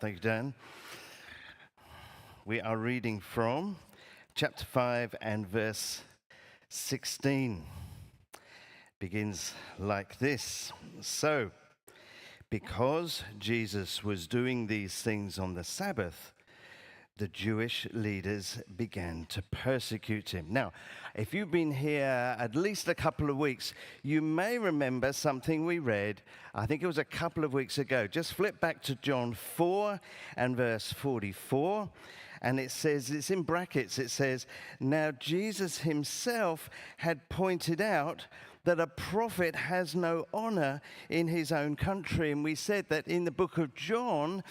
Thank you, Dan. We are reading from chapter 5 and verse 16. Begins like this. So, because Jesus was doing these things on the Sabbath, the Jewish leaders began to persecute him. Now, if you've been here at least a couple of weeks, you may remember something we read, I think it was a couple of weeks ago. Just flip back to John 4 and verse 44, and it says, it's in brackets, it says, now Jesus himself had pointed out that a prophet has no honor in his own country. And we said that in the book of John,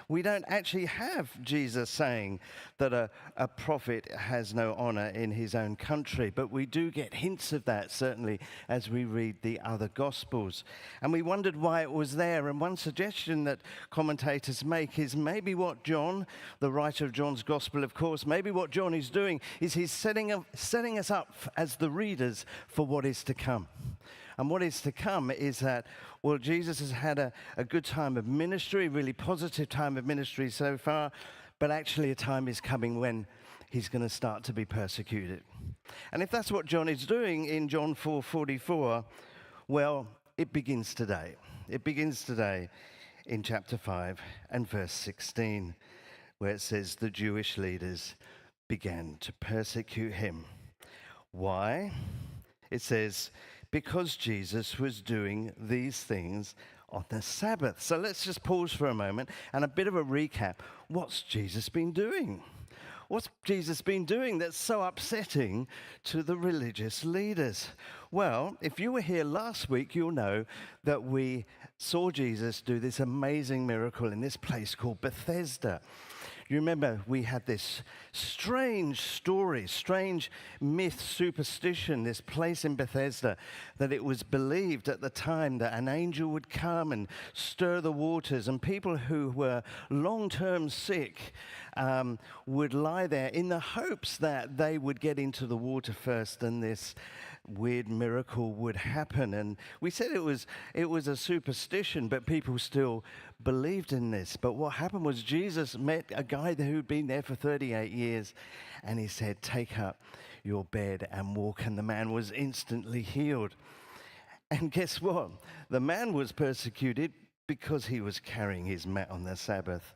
we don't actually have Jesus saying that a prophet has no honor in his own country. But we do get hints of that, certainly, as we read the other Gospels. And we wondered why it was there. And one suggestion that commentators make is maybe what John, the writer of John's Gospel, of course, maybe what John is doing is he's setting us up as the readers for what is to come. And what is to come is that, well, Jesus has had a good time of ministry, really positive time of ministry so far, but actually a time is coming when he's going to start to be persecuted. And if that's what John is doing in John 4:44, well, it begins today. It begins today in chapter 5 and verse 16, where it says the Jewish leaders began to persecute him. Why? It says, because Jesus was doing these things on the Sabbath. So let's just pause for a moment and a bit of a recap. What's Jesus been doing? What's Jesus been doing that's so upsetting to the religious leaders? Well, if you were here last week, you'll know that we saw Jesus do this amazing miracle in this place called Bethesda. You remember we had this strange story, strange myth, superstition, this place in Bethesda, that it was believed at the time that an angel would come and stir the waters, and people who were long-term sick would lie there in the hopes that they would get into the water first and this weird miracle would happen. And we said it was a superstition, but people still believed in this. But what happened was Jesus met a guy who'd been there for 38 years, and he said, take up your bed and walk, and the man was instantly healed. And guess what? The man was persecuted because he was carrying his mat on the Sabbath.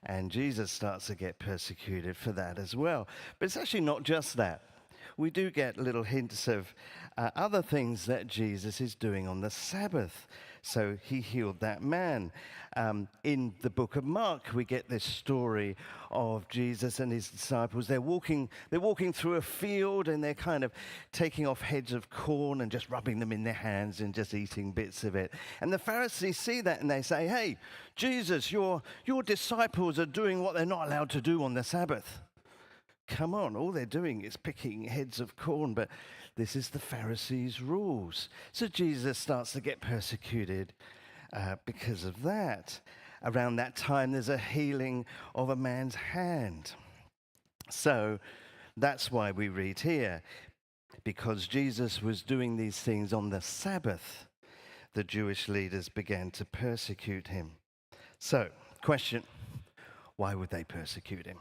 And Jesus starts to get persecuted for that as well. But it's actually not just that. We do get little hints of other things that Jesus is doing on the Sabbath. So he healed that man. In the book of Mark, we get this story of Jesus and his disciples. They're walking through a field, and they're kind of taking off heads of corn and just rubbing them in their hands and just eating bits of it. And the Pharisees see that and they say, hey, Jesus, your disciples are doing what they're not allowed to do on the Sabbath. Come on, all they're doing is picking heads of corn, but this is the Pharisees' rules. So Jesus starts to get persecuted because of that. Around that time, there's a healing of a man's hand. So that's why we read here, because Jesus was doing these things on the Sabbath, the Jewish leaders began to persecute him. So, question, why would they persecute him?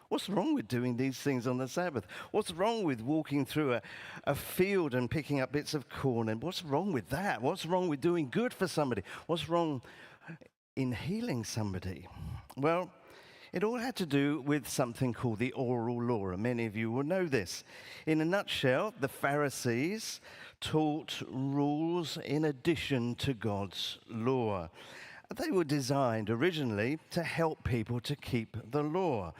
What's wrong with doing these things on the Sabbath? What's wrong with walking through a field and picking up bits of corn? And what's wrong with that? What's wrong with doing good for somebody? What's wrong in healing somebody? Well, it all had to do with something called the oral law, and many of you will know this. In a nutshell, the Pharisees taught rules in addition to God's law. They were designed originally to help people to keep the law.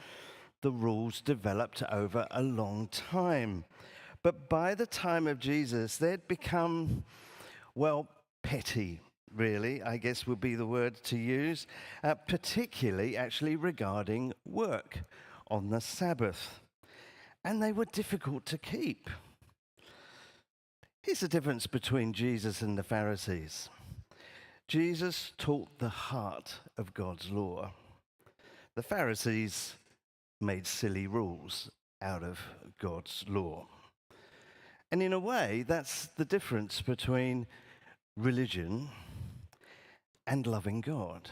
The rules developed over a long time. But by the time of Jesus, they'd become, well, petty, really, I guess would be the word to use, particularly actually regarding work on the Sabbath. And they were difficult to keep. Here's the difference between Jesus and the Pharisees. Jesus taught the heart of God's law. The Pharisees made silly rules out of God's law. And in a way, that's the difference between religion and loving God.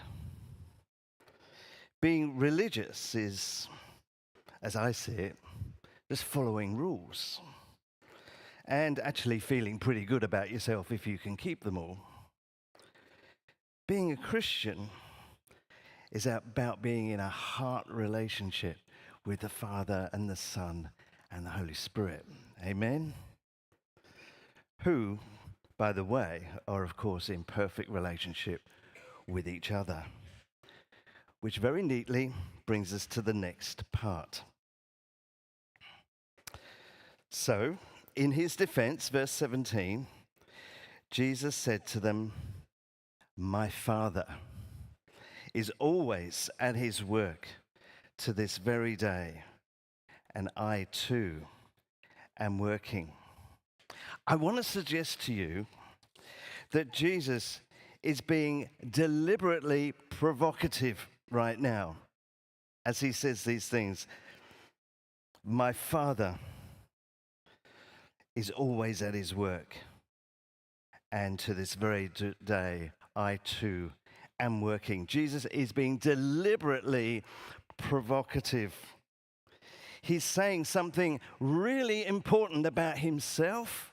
Being religious is, as I see it, just following rules and actually feeling pretty good about yourself if you can keep them all. Being a Christian is about being in a heart relationship with the Father and the Son and the Holy Spirit. Amen? Who, by the way, are of course in perfect relationship with each other. Which very neatly brings us to the next part. So, in his defense, verse 17, Jesus said to them, "My Father is always at his work to this very day, and I too am working." I want to suggest to you that Jesus is being deliberately provocative right now as he says these things. My Father is always at his work, and to this very day, I too am working. Jesus is being deliberately provocative. He's saying something really important about himself,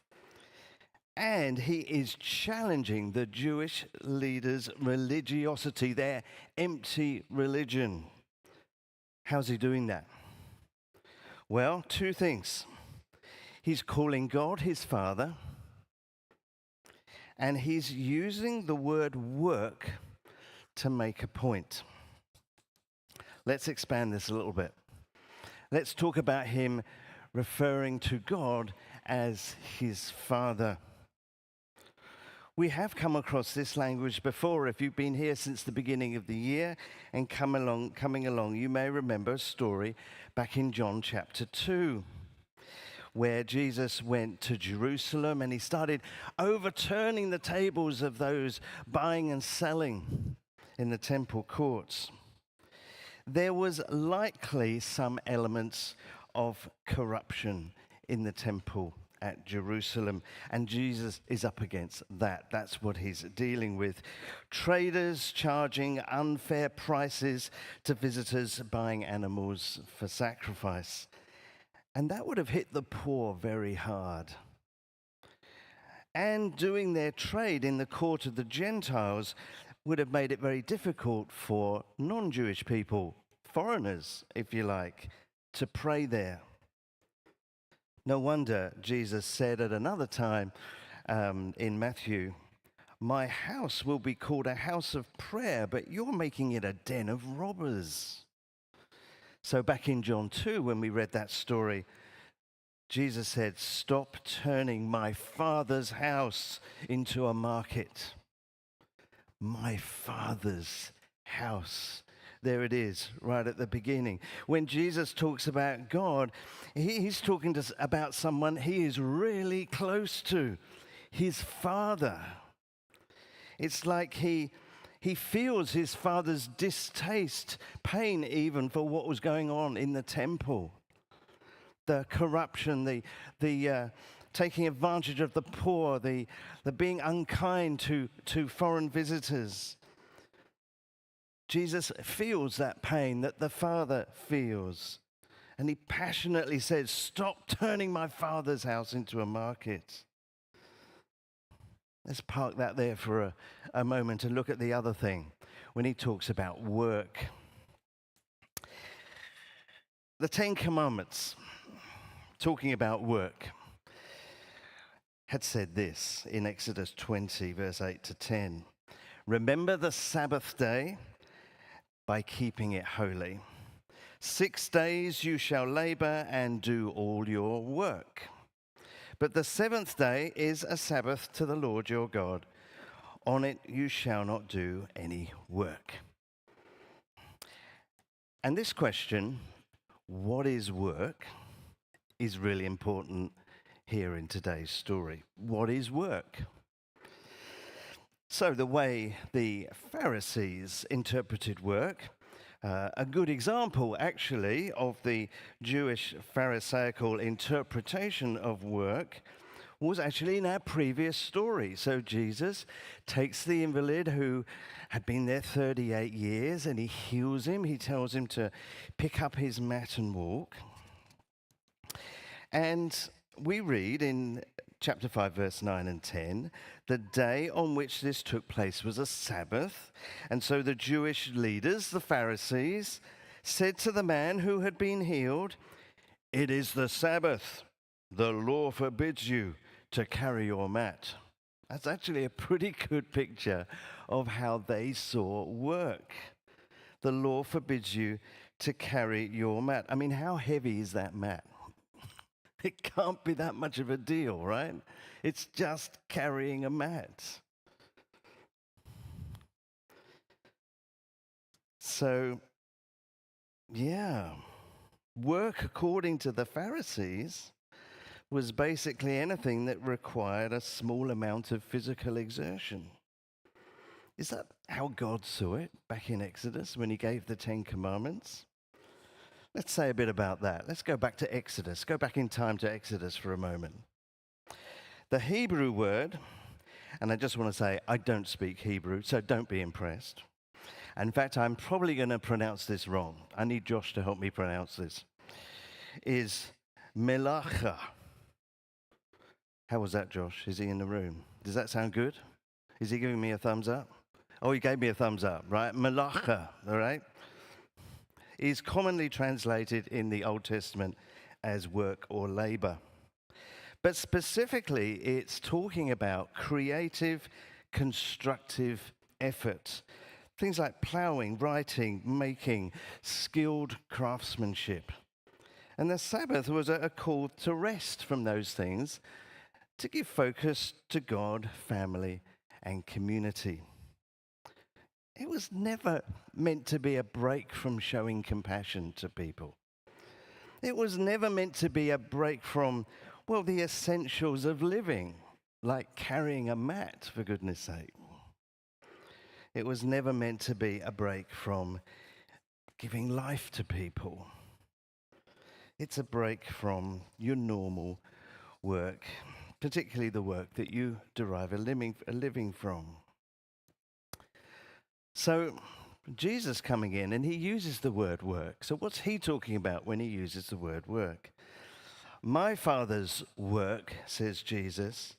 and he is challenging the Jewish leaders' religiosity, their empty religion. How's he doing that? Well, two things. He's calling God his Father, and he's using the word work to make a point. Let's expand this a little bit. Let's talk about him referring to God as his Father. We have come across this language before. If you've been here since the beginning of the year and coming along, you may remember a story back in John chapter 2, where Jesus went to Jerusalem and he started overturning the tables of those buying and selling in the temple courts. There was likely some elements of corruption in the temple at Jerusalem, and Jesus is up against that. That's what he's dealing with. Traders charging unfair prices to visitors buying animals for sacrifice. And that would have hit the poor very hard. And doing their trade in the court of the Gentiles would have made it very difficult for non-Jewish people, foreigners, if you like, to pray there. No wonder Jesus said at another time in Matthew, "My house will be called a house of prayer, but you're making it a den of robbers." So back in John 2, when we read that story, Jesus said, "Stop turning my Father's house into a market." My Father's house. There it is, right at the beginning. When Jesus talks about God, he's talking about someone he is really close to, his Father. It's like he feels his Father's distaste, pain even, for what was going on in the temple. The corruption, the taking advantage of the poor, the being unkind to foreign visitors. Jesus feels that pain that the Father feels. And he passionately says, "Stop turning my Father's house into a market." Let's park that there for a moment and look at the other thing when he talks about work. The Ten Commandments, talking about work, had said this in Exodus 20, verse 8 to 10. "Remember the Sabbath day by keeping it holy. 6 days you shall labor and do all your work. But the seventh day is a Sabbath to the Lord your God. On it you shall not do any work." And this question, what is work, is really important here in today's story. What is work? So the way the Pharisees interpreted work, a good example actually of the Jewish Pharisaical interpretation of work, was actually in our previous story. So Jesus takes the invalid who had been there 38 years and he heals him. He tells him to pick up his mat and walk. And we read in chapter 5, verse 9 and 10, the day on which this took place was a Sabbath. And so the Jewish leaders, the Pharisees, said to the man who had been healed, "It is the Sabbath. The law forbids you to carry your mat." That's actually a pretty good picture of how they saw work. The law forbids you to carry your mat. I mean, how heavy is that mat? It can't be that much of a deal, right? It's just carrying a mat. So, yeah, work according to the Pharisees was basically anything that required a small amount of physical exertion. Is that how God saw it back in Exodus when he gave the 10 Commandments? Let's say a bit about that. Let's go back to Exodus. Go back in time to Exodus for a moment. The Hebrew word, and I just want to say, I don't speak Hebrew, so don't be impressed. In fact, I'm probably going to pronounce this wrong. I need Josh to help me pronounce this. Is melacha. How was that, Josh? Is he in the room? Does that sound good? Is he giving me a thumbs up? Oh, he gave me a thumbs up, right? Melacha, all right? Is commonly translated in the Old Testament as work or labor. But specifically, it's talking about creative, constructive effort. Things like plowing, writing, making, skilled craftsmanship. And the Sabbath was a call to rest from those things, to give focus to God, family, and community. It was never meant to be a break from showing compassion to people. It was never meant to be a break from, well, the essentials of living, like carrying a mat, for goodness sake. It was never meant to be a break from giving life to people. It's a break from your normal work, particularly the work that you derive a living from. So Jesus coming in and he uses the word work. So what's he talking about when he uses the word work? My Father's work, says Jesus,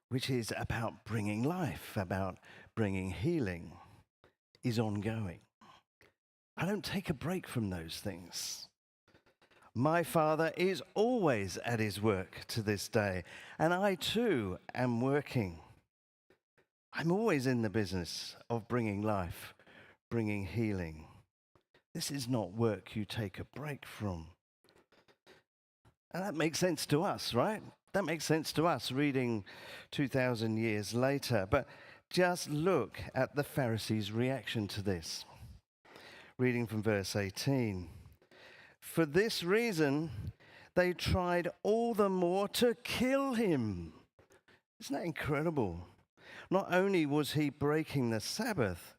which is about bringing life, about bringing healing, is ongoing. I don't take a break from those things. My Father is always at his work to this day, and I too am working. I'm always in the business of bringing life, bringing healing. This is not work you take a break from. And that makes sense to us, right? That makes sense to us reading 2,000 years later. But just look at the Pharisees' reaction to this. Reading from verse 18. For this reason, they tried all the more to kill him. Isn't that incredible? Not only was he breaking the Sabbath,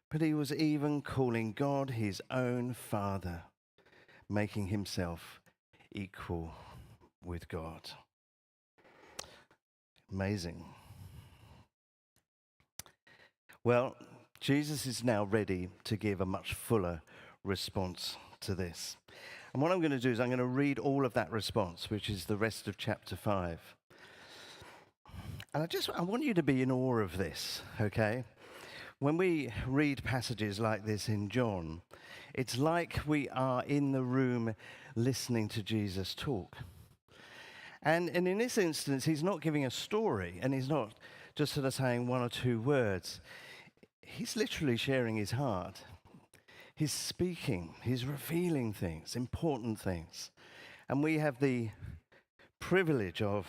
but he was even calling God his own Father, making himself equal with God. Amazing. Well, Jesus is now ready to give a much fuller response to this. And what I'm going to do is I'm going to read all of that response, which is the rest of chapter 5. And I want you to be in awe of this, okay? When we read passages like this in John, it's like we are in the room listening to Jesus talk. And in this instance, he's not giving a story, and he's not just sort of saying one or two words. He's literally sharing his heart. He's speaking, he's revealing things, important things. And we have the privilege of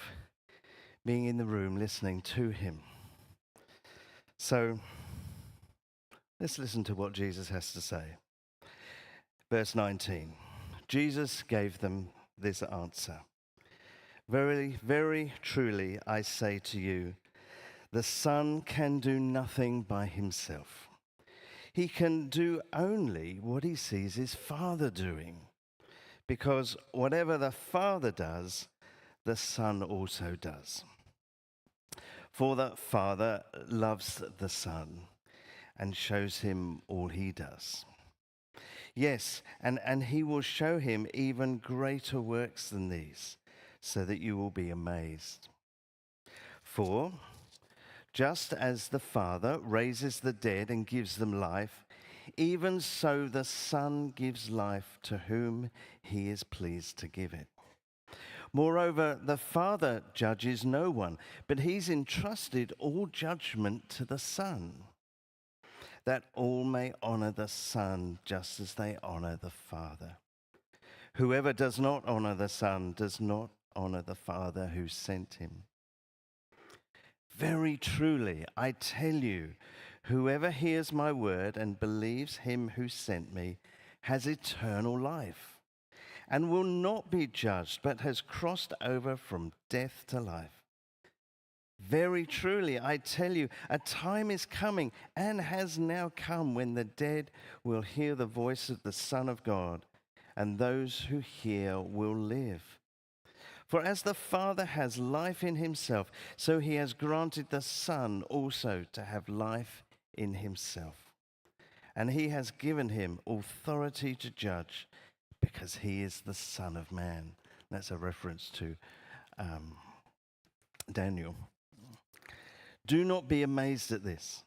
being in the room listening to him. So let's listen to what Jesus has to say. Verse 19, Jesus gave them this answer. Very, very truly, I say to you, the Son can do nothing by himself. He can do only what he sees his Father doing, because whatever the Father does, the Son also does. For the Father loves the Son and shows him all he does. Yes, and he will show him even greater works than these, so that you will be amazed. For just as the Father raises the dead and gives them life, even so the Son gives life to whom he is pleased to give it. Moreover, the Father judges no one, but he's entrusted all judgment to the Son, that all may honor the Son just as they honor the Father. Whoever does not honor the Son does not honor the Father who sent him. Very truly, I tell you, whoever hears my word and believes him who sent me has eternal life and will not be judged, but has crossed over from death to life. Very truly, I tell you, a time is coming and has now come when the dead will hear the voice of the Son of God, and those who hear will live. For as the Father has life in himself, so he has granted the Son also to have life in himself. And he has given him authority to judge, because he is the Son of Man. That's a reference to Daniel. Do not be amazed at this,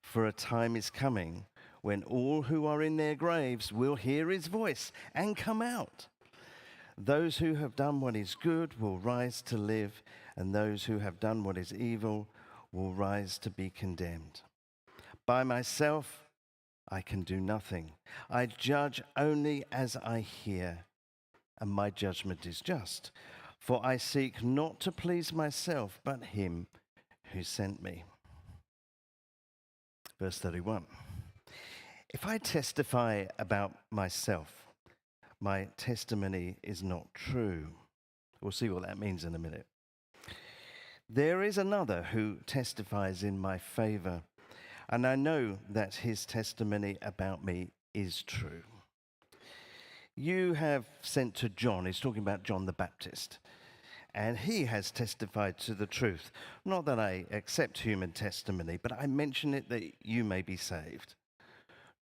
for a time is coming when all who are in their graves will hear his voice and come out. Those who have done what is good will rise to live, and those who have done what is evil will rise to be condemned. By myself, I can do nothing. I judge only as I hear, and my judgment is just. For I seek not to please myself, but him who sent me. Verse 31. If I testify about myself, my testimony is not true. We'll see what that means in a minute. There is another who testifies in my favor, and I know that his testimony about me is true. You have sent to John, he's talking about John the Baptist, and he has testified to the truth. Not that I accept human testimony, but I mention it that you may be saved.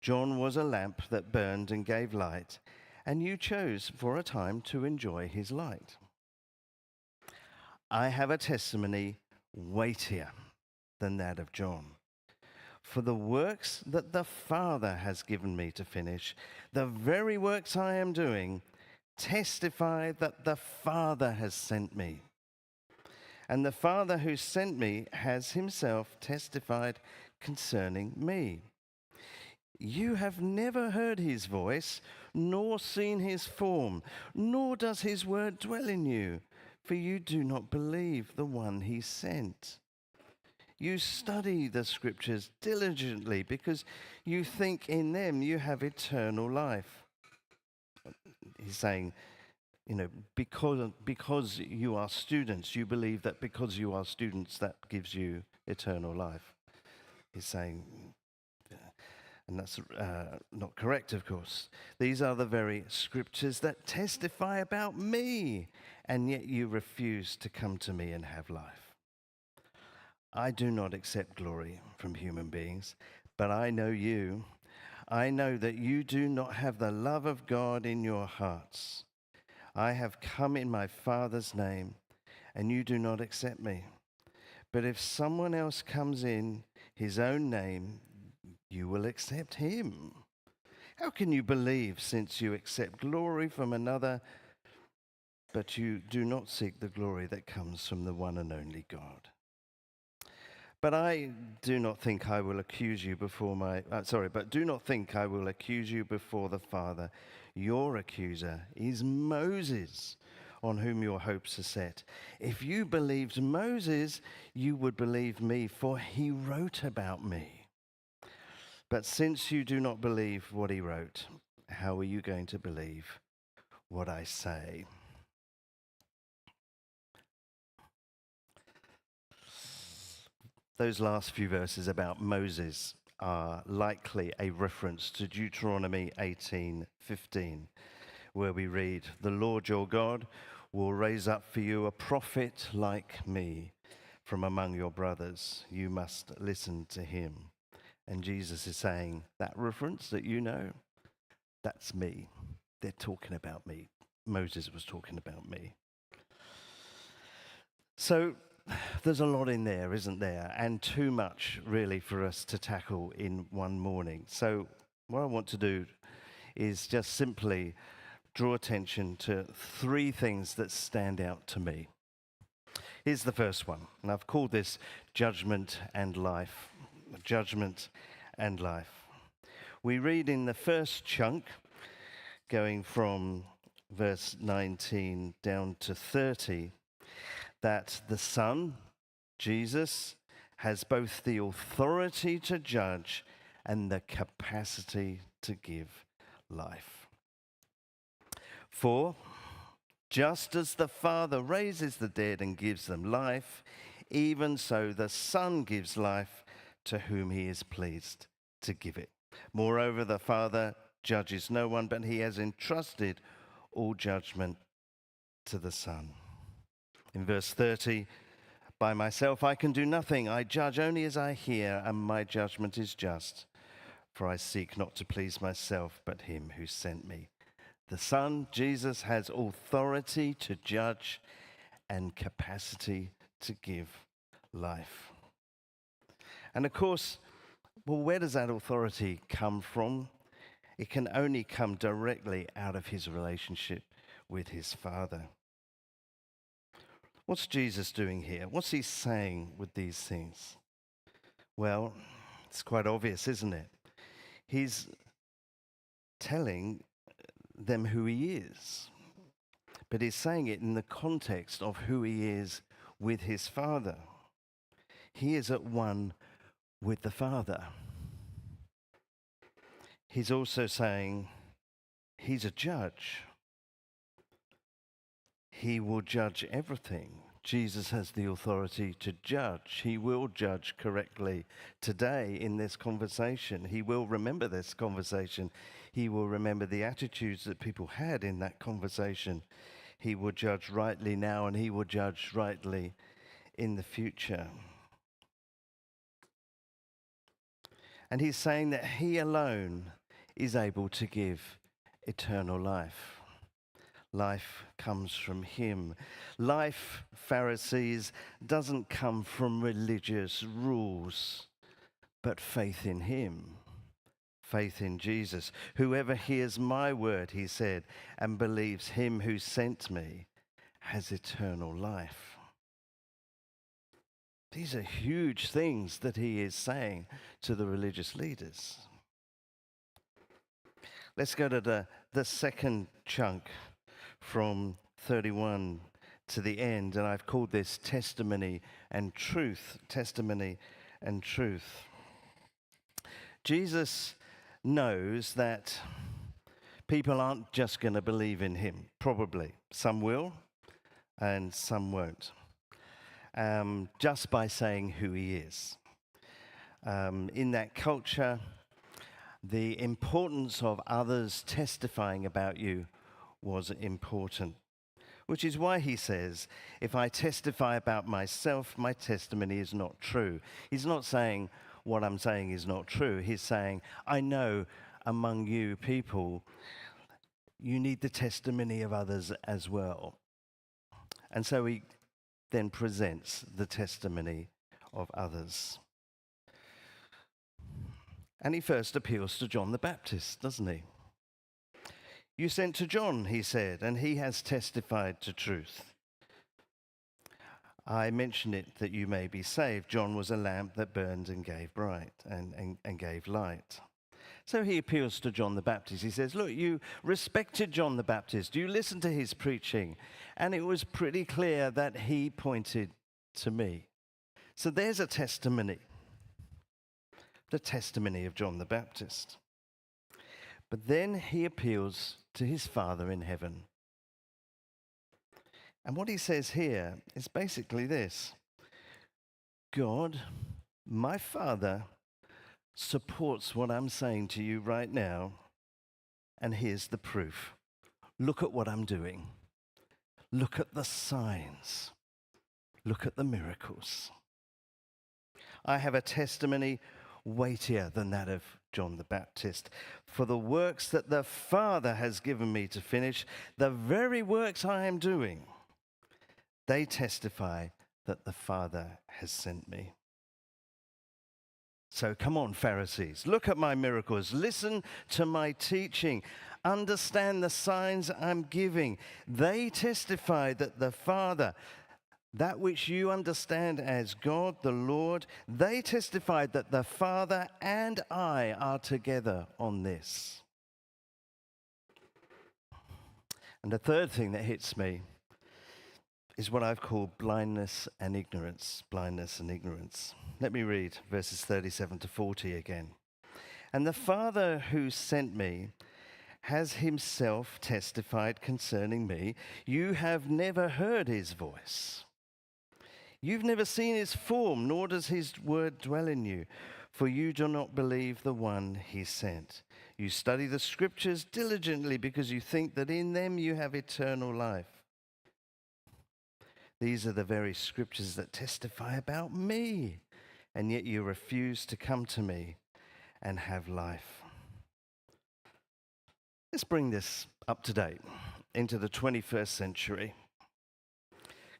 John was a lamp that burned and gave light, and you chose for a time to enjoy his light. I have a testimony weightier than that of John. For the works that the Father has given me to finish, the very works I am doing, testify that the Father has sent me. And the Father who sent me has himself testified concerning me. You have never heard his voice, nor seen his form, nor does his word dwell in you, for you do not believe the one he sent. You study the scriptures diligently because you think in them you have eternal life. He's saying, because you are students, you believe that because you are students, that gives you eternal life. He's saying, and that's not correct, of course. These are the very scriptures that testify about me, and yet you refuse to come to me and have life. I do not accept glory from human beings, but I know you. I know that you do not have the love of God in your hearts. I have come in my Father's name, and you do not accept me. But if someone else comes in his own name, you will accept him. How can you believe since you accept glory from another, but you do not seek the glory that comes from the one and only God? But do not think I will accuse you before the Father. Your accuser is Moses, on whom your hopes are set. If you believed Moses, you would believe me, for he wrote about me. But since you do not believe what he wrote, how are you going to believe what I say? Those last few verses about Moses are likely a reference to Deuteronomy 18:15, where we read, "The Lord your God will raise up for you a prophet like me from among your brothers. You must listen to him. And Jesus is saying, that reference that you know, that's me. They're talking about me. Moses was talking about me. So there's a lot in there, isn't there? And too much, really, for us to tackle in one morning. So what I want to do is just simply draw attention to three things that stand out to me. Here's the first one, and I've called this judgment and life. Judgment and life. We read in the first chunk, going from verse 19 down to 30, that the Son, Jesus, has both the authority to judge and the capacity to give life. For just as the Father raises the dead and gives them life, even so the Son gives life to whom he is pleased to give it. Moreover, the Father judges no one, but he has entrusted all judgment to the Son. In verse 30, by myself I can do nothing. I judge only as I hear, and my judgment is just. For I seek not to please myself, but him who sent me. The Son, Jesus, has authority to judge and capacity to give life. And of course, well, where does that authority come from? It can only come directly out of his relationship with his Father. What's Jesus doing here? What's he saying with these things? Well, it's quite obvious, isn't it? He's telling them who he is, but he's saying it in the context of who he is with his Father. He is at one with the Father. He's also saying he's a judge. He will judge everything. Jesus has the authority to judge. He will judge correctly today in this conversation. He will remember this conversation. He will remember the attitudes that people had in that conversation. He will judge rightly now, and he will judge rightly in the future. And he's saying that he alone is able to give eternal life. Life comes from him. Life, Pharisees, doesn't come from religious rules, but faith in him. Faith in Jesus. Whoever hears my word, he said, and believes him who sent me has eternal life. These are huge things that he is saying to the religious leaders. Let's go to the second chunk from 31 to the end, and I've called this testimony and truth. Testimony and truth. Jesus knows that people aren't just going to believe in him. Probably. Some will and some won't. Just by saying who he is. In that culture, the importance of others testifying about you was important, which is why he says, if I testify about myself, my testimony is not true. He's not saying what I'm saying is not true. He's saying, I know among you people, you need the testimony of others as well. And so he then presents the testimony of others. And he first appeals to John the Baptist, doesn't he? You sent to John, he said, and he has testified to truth. I mention it that you may be saved. John was a lamp that burned and gave bright and gave light. So he appeals to John the Baptist. He says, look, you respected John the Baptist. You listened to his preaching, and it was pretty clear that he pointed to me. So there's a testimony, the testimony of John the Baptist. But then he appeals to his Father in heaven. And what he says here is basically this. God, my Father, supports what I'm saying to you right now, and here's the proof. Look at what I'm doing. Look at the signs. Look at the miracles. I have a testimony weightier than that of John the Baptist. For the works that the Father has given me to finish, the very works I am doing, they testify that the Father has sent me. So come on, Pharisees, look at my miracles, listen to my teaching, understand the signs I'm giving. They testify that the Father, that which you understand as God the Lord, they testify that the Father and I are together on this. And the third thing that hits me is what I've called blindness and ignorance. Blindness and ignorance. Let me read verses 37 to 40 again. And the Father who sent me has himself testified concerning me. You have never heard his voice. You've never seen his form, nor does his word dwell in you, for you do not believe the one he sent. You study the scriptures diligently because you think that in them you have eternal life. These are the very scriptures that testify about me, and yet you refuse to come to me and have life. Let's bring this up to date into the 21st century,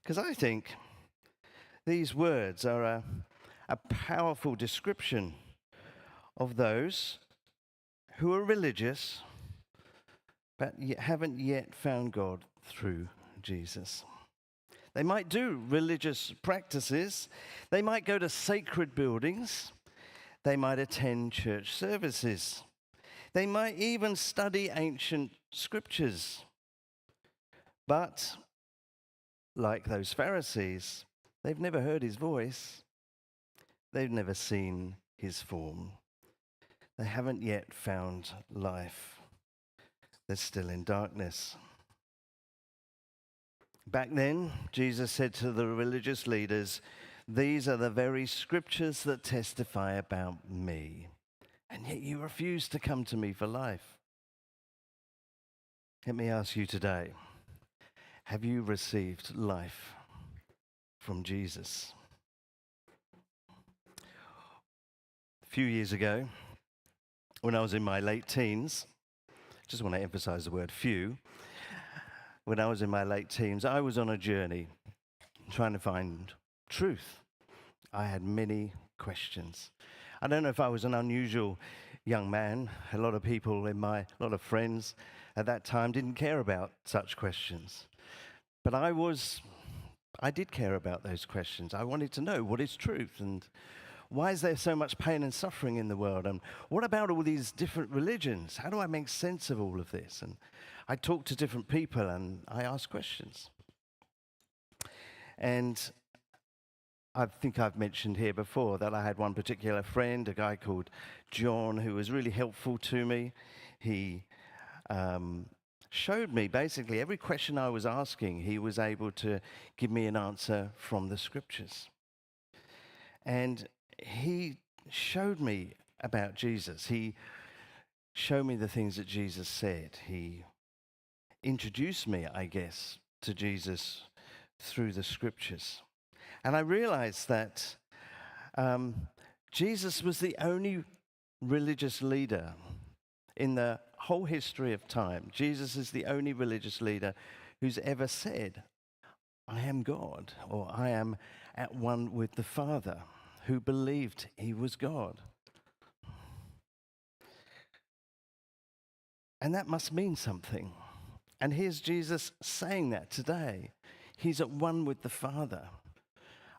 because I think these words are a powerful description of those who are religious but haven't yet found God through Jesus. They might do religious practices. They might go to sacred buildings. They might attend church services. They might even study ancient scriptures. But, like those Pharisees, they've never heard his voice. They've never seen his form. They haven't yet found life. They're still in darkness. Back then, Jesus said to the religious leaders, "These are the very scriptures that testify about me, and yet you refuse to come to me for life." Let me ask you today, have you received life from Jesus? A few years ago, when I was in my late teens, just want to emphasize the word few, when I was in my late teens, I was on a journey trying to find truth. I had many questions. I don't know if I was an unusual young man. A lot of people a lot of friends at that time didn't care about such questions. But I did care about those questions. I wanted to know, what is truth? And why is there so much pain and suffering in the world? And what about all these different religions? How do I make sense of all of this? And I talked to different people and I asked questions. And I think I've mentioned here before that I had one particular friend, a guy called John, who was really helpful to me. He showed me basically every question I was asking, he was able to give me an answer from the scriptures. And he showed me about Jesus. He showed me the things that Jesus said. He introduced me, I guess, to Jesus through the scriptures. And I realized that Jesus was the only religious leader in the whole history of time. Jesus is the only religious leader who's ever said, "I am God," or "I am at one with the Father," who believed he was God. And that must mean something. And here's Jesus saying that today. He's at one with the Father.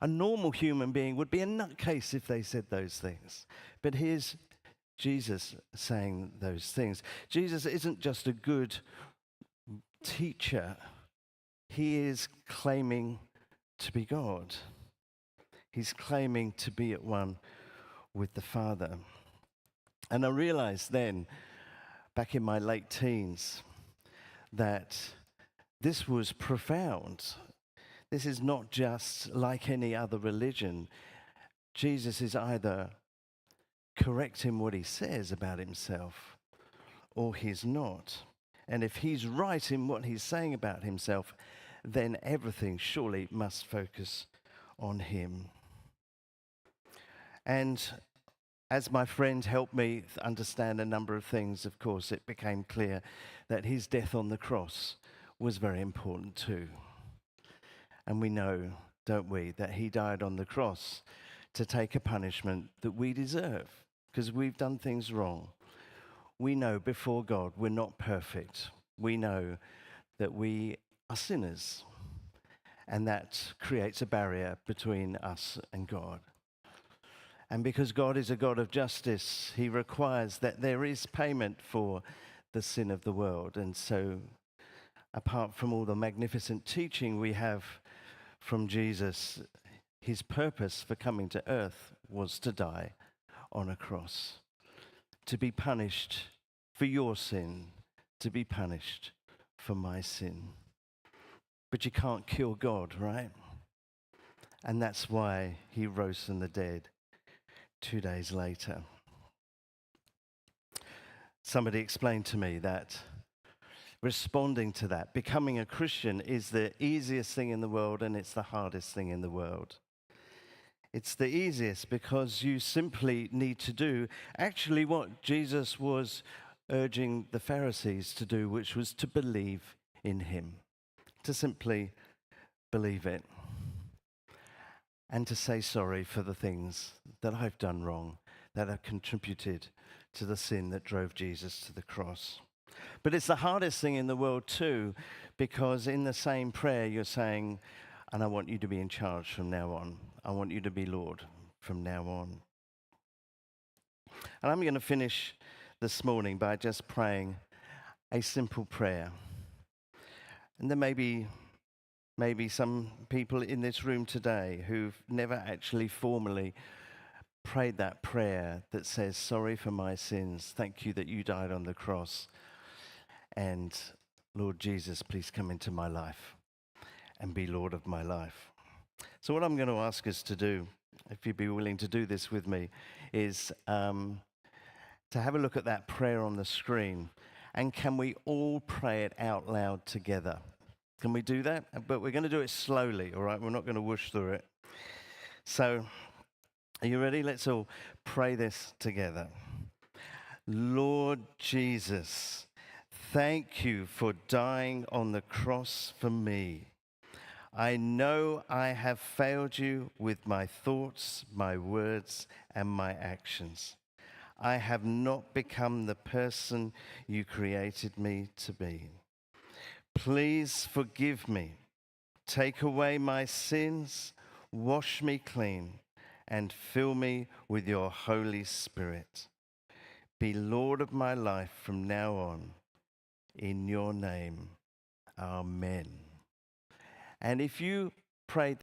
A normal human being would be a nutcase if they said those things. But here's Jesus saying those things. Jesus isn't just a good teacher. He is claiming to be God. He's claiming to be at one with the Father. And I realized then, back in my late teens, that this was profound. This is not just like any other religion. Jesus is either correct in what he says about himself, or he's not. And if he's right in what he's saying about himself, then everything surely must focus on him. And as my friend helped me understand a number of things, of course, it became clear that his death on the cross was very important too. And we know, don't we, that he died on the cross to take a punishment that we deserve because we've done things wrong. We know before God we're not perfect. We know that we are sinners, and that creates a barrier between us and God. And because God is a God of justice, he requires that there is payment for the sin of the world. And so, apart from all the magnificent teaching we have from Jesus, his purpose for coming to earth was to die on a cross, to be punished for your sin, to be punished for my sin. But you can't kill God, right? And that's why he rose from the dead 2 days later. Somebody explained to me that responding to that, becoming a Christian, is the easiest thing in the world and it's the hardest thing in the world. It's the easiest because you simply need to do actually what Jesus was urging the Pharisees to do, which was to believe in him, to simply believe it, and to say sorry for the things that I've done wrong, that have contributed to the sin that drove Jesus to the cross. But it's the hardest thing in the world too, because in the same prayer you're saying, and I want you to be in charge from now on. I want you to be Lord from now on. And I'm going to finish this morning by just praying a simple prayer. And there may be some people in this room today who've never actually formally prayed that prayer that says, sorry for my sins. Thank you that you died on the cross. And Lord Jesus, please come into my life and be Lord of my life. So what I'm going to ask us to do, if you'd be willing to do this with me, is to have a look at that prayer on the screen. And can we all pray it out loud together? Can we do that? But we're going to do it slowly, all right? We're not going to whoosh through it. So, are you ready? Let's all pray this together. Lord Jesus, thank you for dying on the cross for me. I know I have failed you with my thoughts, my words, and my actions. I have not become the person you created me to be. Please forgive me. Take away my sins, wash me clean, and fill me with your Holy Spirit. Be Lord of my life from now on. In your name, amen. And if you prayed